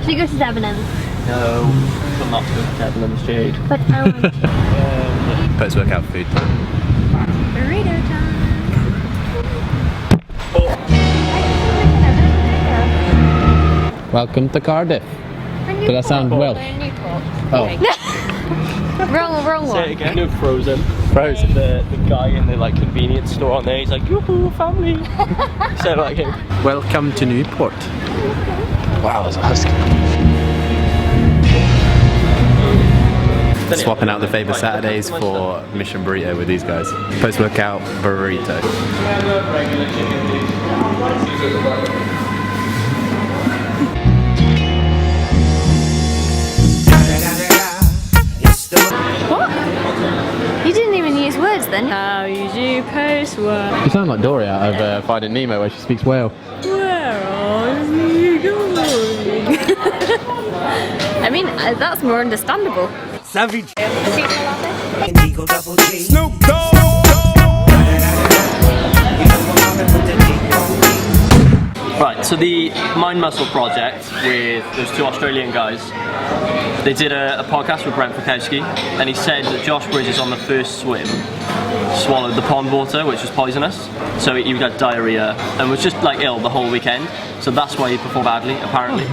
Should we go to Debenhams? No, I'm not going to Debenhams, Jade. But I want to. Post-workout food time. Burrito time. Welcome to Cardiff. Did that sound Welsh? Oh. wrong Say one. it again. No, Frozen. Frozen. The guy in the like convenience store on there, he's like, yoo-hoo, family. Say it like him. Welcome to Newport. Wow, there's a husky. Swapping out the favourite Saturdays for Mission Burrito with these guys. Post-workout burrito. What? You didn't even use words then. How you do post-work. You sound like Dory out of Finding Nemo where she speaks whale. Where are you going? I mean, that's more understandable. Savage. Snoop Dogg. Right, so the Mind Muscle project with those two Australian guys, they did a podcast with Brent Fikowski, and he said that Josh Bridges on the first swim swallowed the pond water, which was poisonous, so he got diarrhea and was just like ill the whole weekend. So that's why he performed badly, apparently.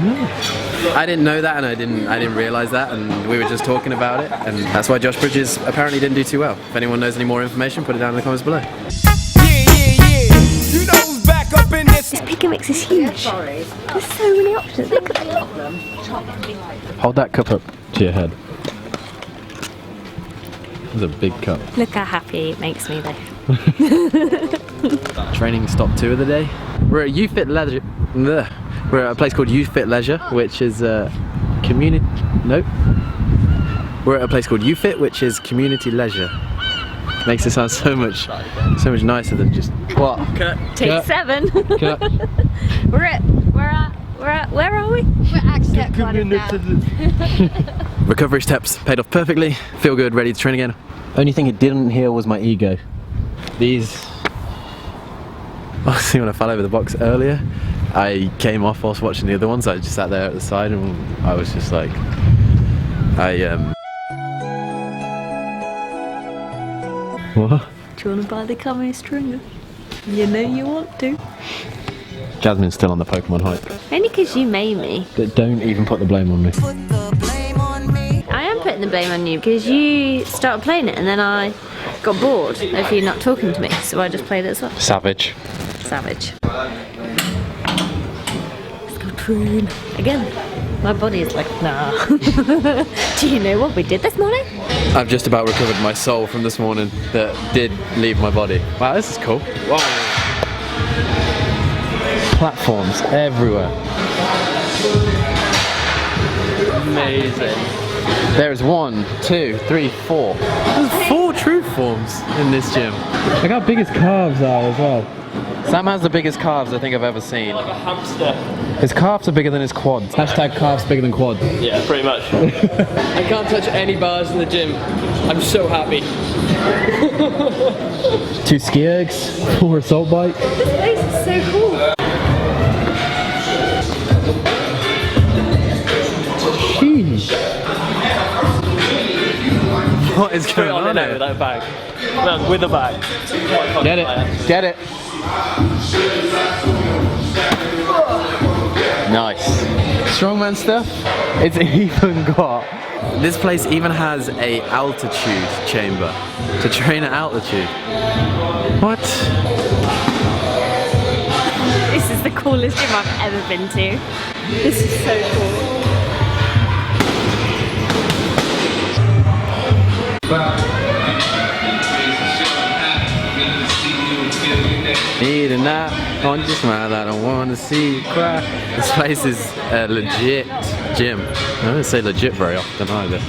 I didn't know that, and I didn't realise that, and we were just talking about it, and that's why Josh Bridges apparently didn't do too well. If anyone knows any more information, put it down in the comments below. Yeah. You know who's back up in this. This pick and mix is huge. There's so many options. Look at that. Hold that cup up to your head. It's a big cup. Look how happy it makes me though. Training stop 2 of the day. We're at YouFit Leisure. We're at a place called YouFit Leisure, which is community. Nope. We're at a place called YouFit, which is community leisure. Makes it sound so much nicer than just what? Take 7. Cut. Where are we? We're actually at Cardiff now. Recovery steps paid off perfectly. Feel good, ready to train again. Only thing it didn't heal was my ego. These. See, when I fell over the box earlier, I came off whilst watching the other ones. I just sat there at the side and I was just like, What? Do you want to buy the camo stringer? You know you want to. Jasmine's still on the Pokemon hype. Only because you made me. Don't even put the blame on me. I am putting the blame on you because you started playing it and then I got bored of you not talking to me, so I just played it as well. Savage. Savage. Let's go train again. My body is like, nah. Do you know what we did this morning? I've just about recovered my soul from this morning that did leave my body. Wow, this is cool. Whoa. Platforms everywhere. Amazing. There's 1, 2, 3, 4. There's 4 true forms in this gym. Look how big his calves are as well. Sam has the biggest calves I think I've ever seen. Like a hamster. His calves are bigger than his quads. Hashtag calves bigger than quads. Yeah, pretty much. I can't touch any bars in the gym. I'm so happy. 2 ski ergs, 4 assault bike. This place is so cool. Sheesh. What is going on there here? with that bag? Well, with a bag. Get it, get it. Nice. Strongman stuff. It's even got. This place even has a altitude chamber to train at altitude. What? This is the coolest gym I've ever been to. This is so cool. Need a knot on your smile, I don't want to see you cry. This place is a legit gym. I don't say legit very often either.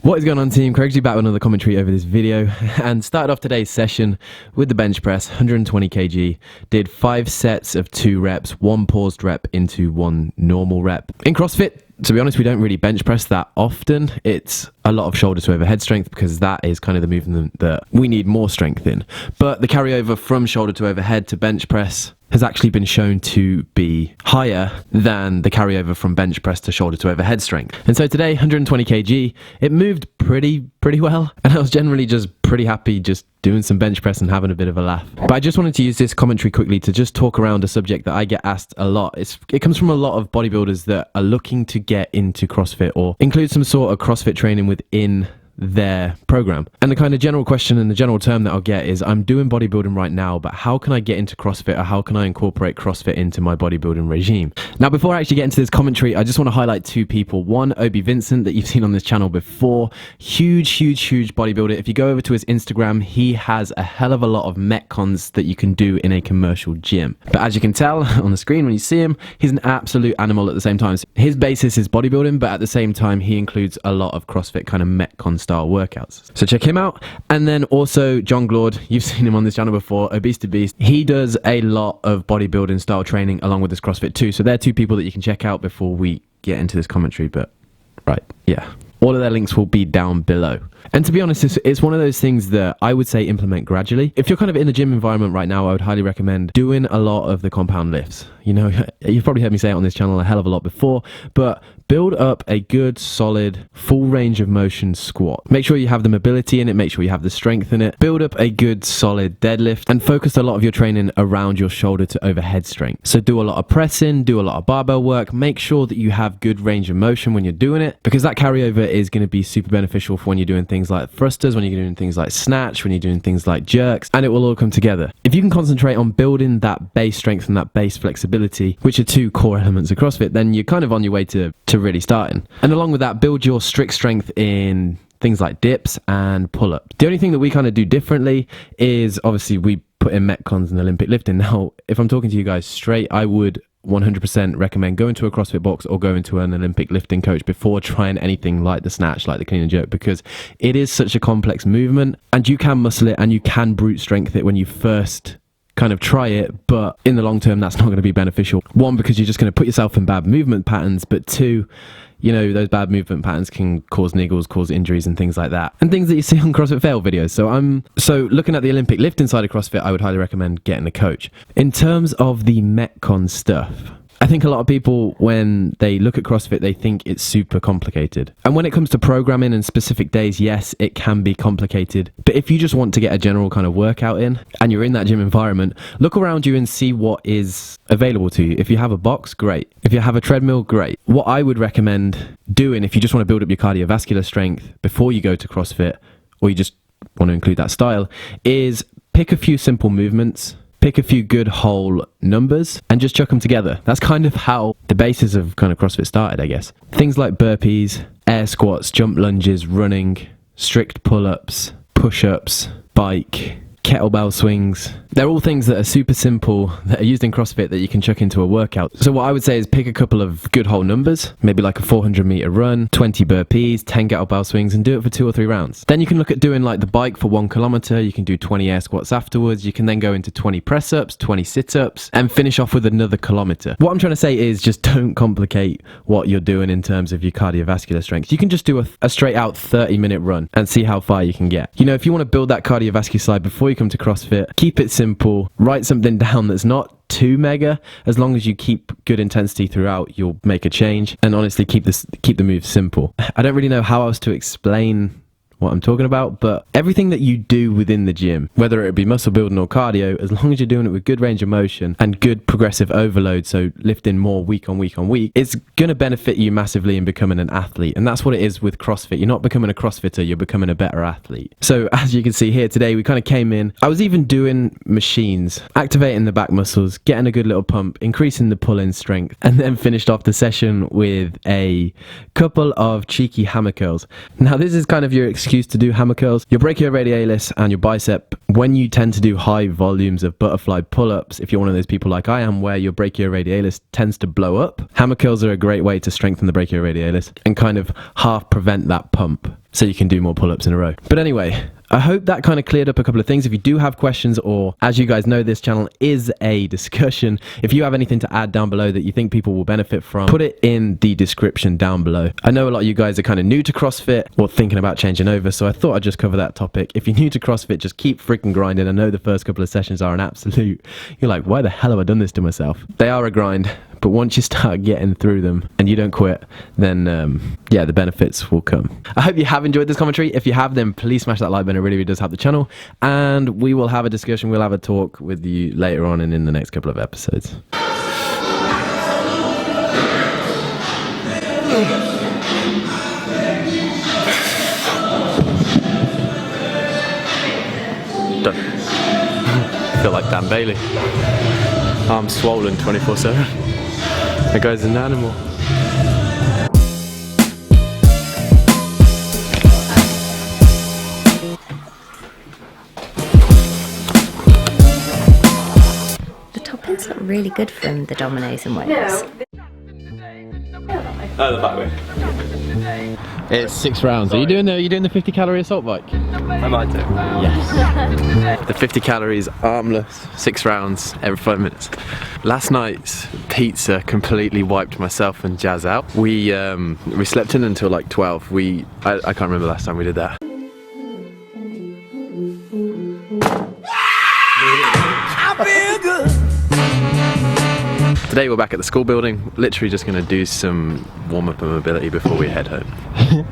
What is going on, team? Craig's back with another commentary over this video, and started off today's session with the bench press, 120 kg. Did 5 sets of 2 reps, 1 paused rep into 1 normal rep. In CrossFit, to be honest, we don't really bench press that often. It's a lot of shoulder to overhead strength because that is kind of the movement that we need more strength in. But the carryover from shoulder to overhead to bench press has actually been shown to be higher than the carryover from bench press to shoulder to overhead strength. And so today, 120 kg, it moved pretty well, and I was generally just pretty happy just doing some bench press and having a bit of a laugh. But I just wanted to use this commentary quickly to just talk around a subject that I get asked a lot. It comes from a lot of bodybuilders that are looking to get into CrossFit or include some sort of CrossFit training within their program. And the kind of general question and the general term that I'll get is, I'm doing bodybuilding right now, but how can I get into CrossFit, or how can I incorporate CrossFit into my bodybuilding regime? Now, before I actually get into this commentary, I just want to highlight 2 people. One, Obi Vincent, that you've seen on this channel before. Huge bodybuilder. If you go over to his Instagram, he has a hell of a lot of METCONs that you can do in a commercial gym. But as you can tell on the screen when you see him, he's an absolute animal at the same time. So his basis is bodybuilding, but at the same time, he includes a lot of CrossFit kind of METCON style workouts. So check him out. And then also John Glaude, you've seen him on this channel before, Obese to Beast. He does a lot of bodybuilding style training along with this CrossFit too. So they're 2 people that you can check out before we get into this commentary. But right, yeah. All of their links will be down below. And to be honest, it's one of those things that I would say implement gradually. If you're kind of in the gym environment right now, I would highly recommend doing a lot of the compound lifts. You know, you've probably heard me say it on this channel a hell of a lot before, but build up a good, solid, full range of motion squat. Make sure you have the mobility in it, make sure you have the strength in it. Build up a good, solid deadlift, and focus a lot of your training around your shoulder to overhead strength. So do a lot of pressing, do a lot of barbell work, make sure that you have good range of motion when you're doing it, because that carryover is going to be super beneficial for when you're doing things like thrusters, when you're doing things like snatch, when you're doing things like jerks, and it will all come together. If you can concentrate on building that base strength and that base flexibility, which are 2 core elements of CrossFit, then you're kind of on your way to really starting. And along with that, build your strict strength in things like dips and pull-ups. The only thing that we kind of do differently is obviously we put in Metcons and Olympic lifting. Now, if I'm talking to you guys straight, I would 100% recommend going to a CrossFit box or going to an Olympic lifting coach before trying anything like the snatch, like the clean and jerk, because it is such a complex movement, and you can muscle it and you can brute strength it when you first kind of try it, but in the long term that's not going to be beneficial. 1, because you're just going to put yourself in bad movement patterns, but 2, you know, those bad movement patterns can cause niggles, cause injuries and things like that, and things that you see on CrossFit fail videos. So looking at the Olympic lifting side of CrossFit, I would highly recommend getting a coach. In terms of the METCON stuff, I think a lot of people, when they look at CrossFit, they think it's super complicated. And when it comes to programming and specific days, yes, it can be complicated. But if you just want to get a general kind of workout in, and you're in that gym environment, look around you and see what is available to you. If you have a box, great. If you have a treadmill, great. What I would recommend doing, if you just want to build up your cardiovascular strength before you go to CrossFit, or you just want to include that style, is pick a few simple movements, pick a few good whole numbers, and just chuck them together. That's kind of how the basis of kind of CrossFit started, I guess. Things like burpees, air squats, jump lunges, running, strict pull-ups, push-ups, bike, kettlebell swings. They're all things that are super simple, that are used in CrossFit that you can chuck into a workout. So what I would say is pick a couple of good whole numbers, maybe like a 400-meter run, 20 burpees, 10 kettlebell swings, and do it for 2 or 3 rounds. Then you can look at doing like the bike for 1 kilometer. You can do 20 air squats afterwards. You can then go into 20 press-ups, 20 sit-ups, and finish off with another kilometer. What I'm trying to say is just don't complicate what you're doing in terms of your cardiovascular strength. You can just do a straight out 30-minute run and see how far you can get. You know, if you want to build that cardiovascular side before you come to CrossFit, keep it simple. Write something down that's not too mega. As long as you keep good intensity throughout, you'll make a change. And honestly, keep the moves simple. I don't really know how else to explain what I'm talking about, but everything that you do within the gym, whether it be muscle building or cardio, as long as you're doing it with good range of motion and good progressive overload, so lifting more week on week on week, it's going to benefit you massively in becoming an athlete. And that's what it is with CrossFit. You're not becoming a CrossFitter, you're becoming a better athlete. So as you can see here today, we kind of came in, I was even doing machines, activating the back muscles, getting a good little pump, increasing the pull-in strength, and then finished off the session with a couple of cheeky hammer curls. Now this is kind of your excuse to do hammer curls. Your brachioradialis and your bicep, when you tend to do high volumes of butterfly pull-ups, if you're one of those people like I am where your brachioradialis tends to blow up, hammer curls are a great way to strengthen the brachioradialis and kind of half prevent that pump. so you can do more pull-ups in a row. But anyway, I hope that kind of cleared up a couple of things. If you do have questions, or as you guys know, this channel is a discussion, if you have anything to add down below that you think people will benefit from, put it in the description down below. I know a lot of you guys are kind of new to CrossFit or thinking about changing over, so I thought I'd just cover that topic. If you're new to CrossFit, just keep freaking grinding. I know the first couple of sessions are an absolute, you're like, why the hell have I done this to myself? They are a grind, but once you start getting through them and you don't quit, then yeah, the benefits will come. I hope you have enjoyed this commentary. If you have, then please smash that like button. It really, really does help the channel, and we will have a discussion, we'll have a talk with you later on and in the next couple of episodes. Done. I feel like Dan Bailey. I'm swollen 24/7. That guy's an animal. The toppings look really good from the Domino's in Wales. Oh, the back way. It's 6 rounds. Are you doing the 50 calorie assault bike? I might do. Yes. The 50 calories, armless, 6 rounds every 5 minutes. Last night's pizza completely wiped myself and Jazz out. We slept in until like 12. I can't remember last time we did that. I feel good. Today we're back at the school building, literally just going to do some warm-up and mobility before we head home.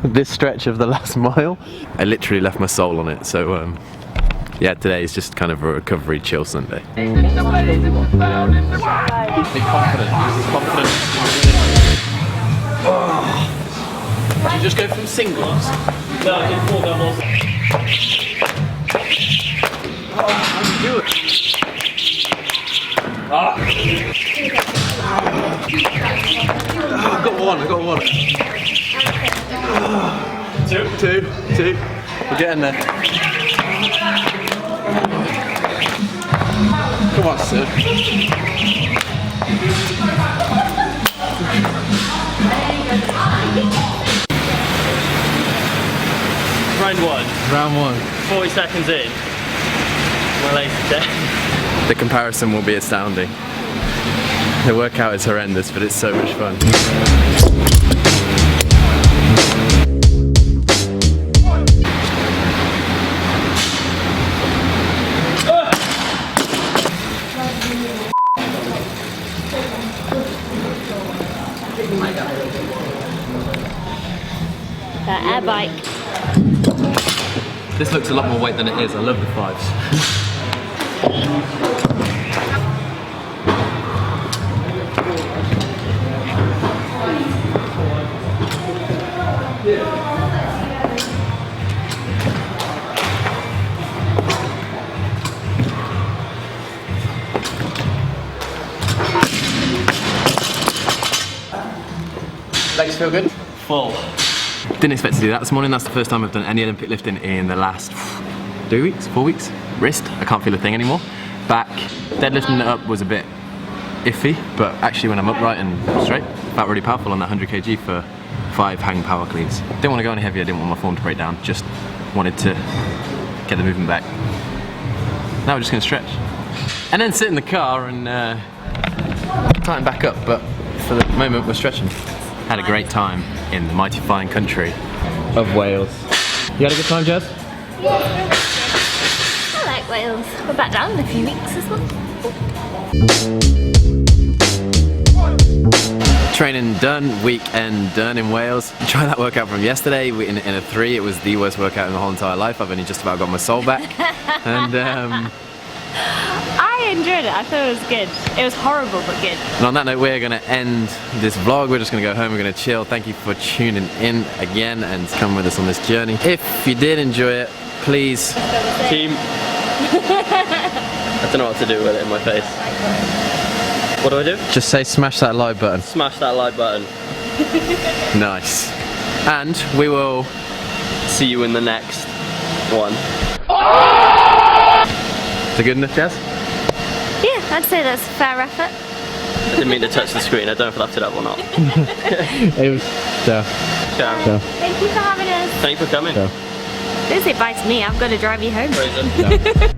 This stretch of the last mile, I literally left my soul on it, so yeah, today is just kind of a recovery chill Sunday. Be confident, confident. Oh. Did you just go from singles? No, I did 4 doubles. Oh, how do you do it? Ah. Oh, I got one. Two. We're getting there. Come on, sir. Round 1. 1. 40 seconds in. My legs are dead. The comparison will be astounding. The workout is horrendous, but it's so much fun. That air bike. This looks a lot more weight than it is. I love the 5s. Legs feel good? Full. Didn't expect to do that this morning. That's the first time I've done any Olympic lifting in the last 3 weeks, 4 weeks. Wrist, I can't feel a thing anymore. Back, deadlifting it up was a bit iffy, but actually when I'm upright and straight, felt really powerful on that 100 kg for 5 hang power cleans. Didn't want to go any heavier, didn't want my form to break down, just wanted to get the movement back. Now we're just going to stretch. And then sit in the car and tighten back up, but for the moment we're stretching. Had a great time in the mighty fine country of Wales. You had a good time, Jess? Yeah. I like Wales. We're back down in a few weeks as well. Training done, weekend done in Wales. Try that workout from yesterday in a 3. It was the worst workout in my whole entire life. I've only just about got my soul back. And I enjoyed it. I thought it was good. It was horrible, but good. and on that note, we're going to end this vlog. We're just going to go home. We're going to chill. Thank you for tuning in again and come with us on this journey. If you did enjoy it, please. Team. I don't know what to do with it in my face. What do I do? Just say smash that like button. Smash that like button. Nice. And we will See you in the next one. Is it good enough, Jess? Yeah, I'd say that's a fair effort. I didn't mean to touch the screen, I don't know if I left it up or not. It was, so. Thank you for having us. Thank you for coming. So. Don't say bye to me, I've got to drive you home. Fraser. No.